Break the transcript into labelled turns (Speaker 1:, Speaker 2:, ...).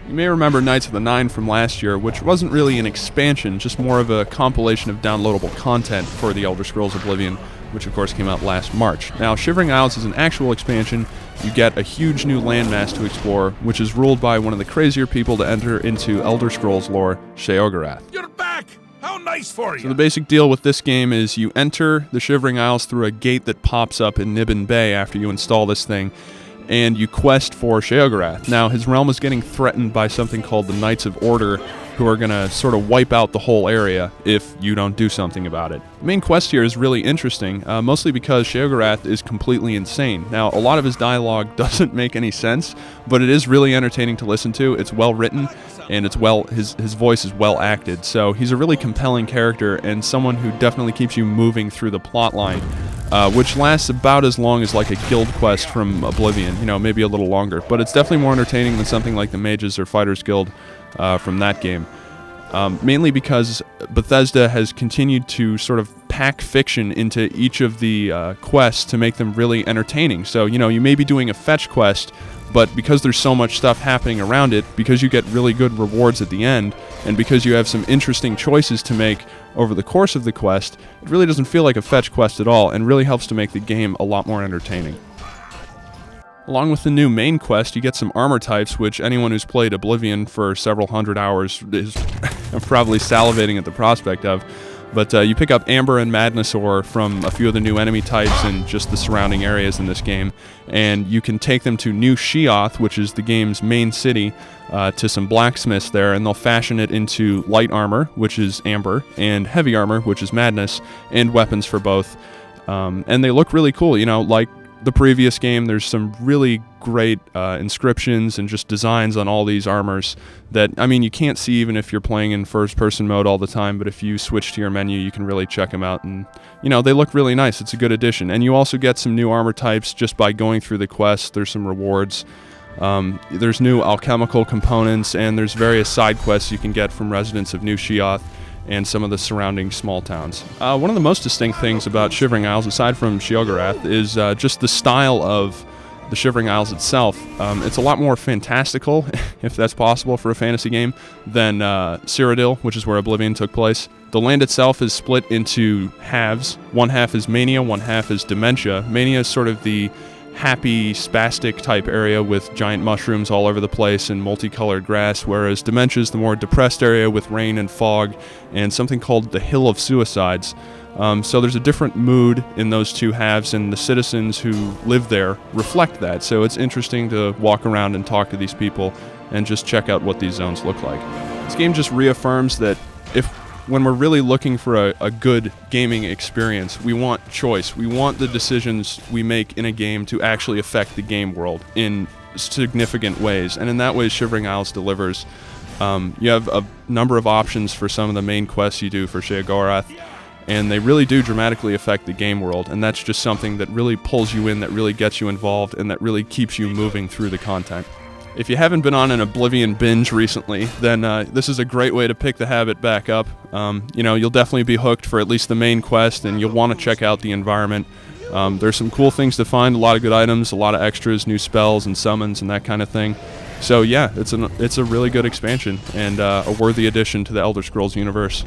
Speaker 1: You may remember Knights of the Nine from last year, which wasn't really an expansion, just more of a compilation of downloadable content for the Elder Scrolls Oblivion, which of course came out last March. Now, Shivering Isles is an actual expansion. You get a huge new landmass to explore, which is ruled by one of the crazier people to enter into Elder Scrolls lore, Sheogorath.
Speaker 2: You're back! How nice for you!
Speaker 1: So the basic deal with this game is you enter the Shivering Isles through a gate that pops up in Nibbin Bay after you install this thing, and you quest for Sheogorath. Now, his realm is getting threatened by something called the Knights of Order, who are going to sort of wipe out the whole area if you don't do something about it. The main quest here is really interesting, mostly because Sheogorath is completely insane. Now, a lot of his dialogue doesn't make any sense, but it is really entertaining to listen to. It's well written, and his voice is well acted, so he's a really compelling character and someone who definitely keeps you moving through the plot line, which lasts about as long as like a guild quest from Oblivion, maybe a little longer, but it's definitely more entertaining than something like the Mages or Fighters Guild from that game. Mainly because Bethesda has continued to sort of pack fiction into each of the quests to make them really entertaining. So, you may be doing a fetch quest, but because there's so much stuff happening around it, because you get really good rewards at the end, and because you have some interesting choices to make over the course of the quest, it really doesn't feel like a fetch quest at all, and really helps to make the game a lot more entertaining. Along with the new main quest, you get some armor types, which anyone who's played Oblivion for several hundred hours is probably salivating at the prospect of. But you pick up Amber and Madness ore from a few of the new enemy types and just the surrounding areas in this game, and you can take them to New Sheoth, which is the game's main city, to some blacksmiths there, and they'll fashion it into light armor, which is Amber, and heavy armor, which is Madness, and weapons for both. And they look really cool, like the previous game. There's some really great inscriptions and just designs on all these armors that, you can't see even if you're playing in first-person mode all the time, but if you switch to your menu, you can really check them out, and, they look really nice. It's a good addition. And you also get some new armor types just by going through the quest. There's some rewards. There's new alchemical components, and there's various side quests you can get from residents of New Sheoth and some of the surrounding small towns. One of the most distinct things about Shivering Isles, aside from Sheogorath, is just the style of the Shivering Isles itself. It's a lot more fantastical, if that's possible for a fantasy game, than Cyrodiil, which is where Oblivion took place. The land itself is split into halves. One half is Mania, one half is Dementia. Mania is sort of the happy, spastic type area with giant mushrooms all over the place and multicolored grass, whereas Dementia is the more depressed area with rain and fog and something called the Hill of Suicides. So there's a different mood in those two halves, and the citizens who live there reflect that. So it's interesting to walk around and talk to these people and just check out what these zones look like. This game just reaffirms that when we're really looking for a good gaming experience, we want choice. We want the decisions we make in a game to actually affect the game world in significant ways. And in that way, Shivering Isles delivers. You have a number of options for some of the main quests you do for Sheogorath, and they really do dramatically affect the game world. And that's just something that really pulls you in, that really gets you involved, and that really keeps you moving through the content. If you haven't been on an Oblivion binge recently, then this is a great way to pick the habit back up. You'll definitely be hooked for at least the main quest, and you'll want to check out the environment. There's some cool things to find, a lot of good items, a lot of extras, new spells and summons and that kind of thing. So yeah, it's a really good expansion and a worthy addition to the Elder Scrolls universe.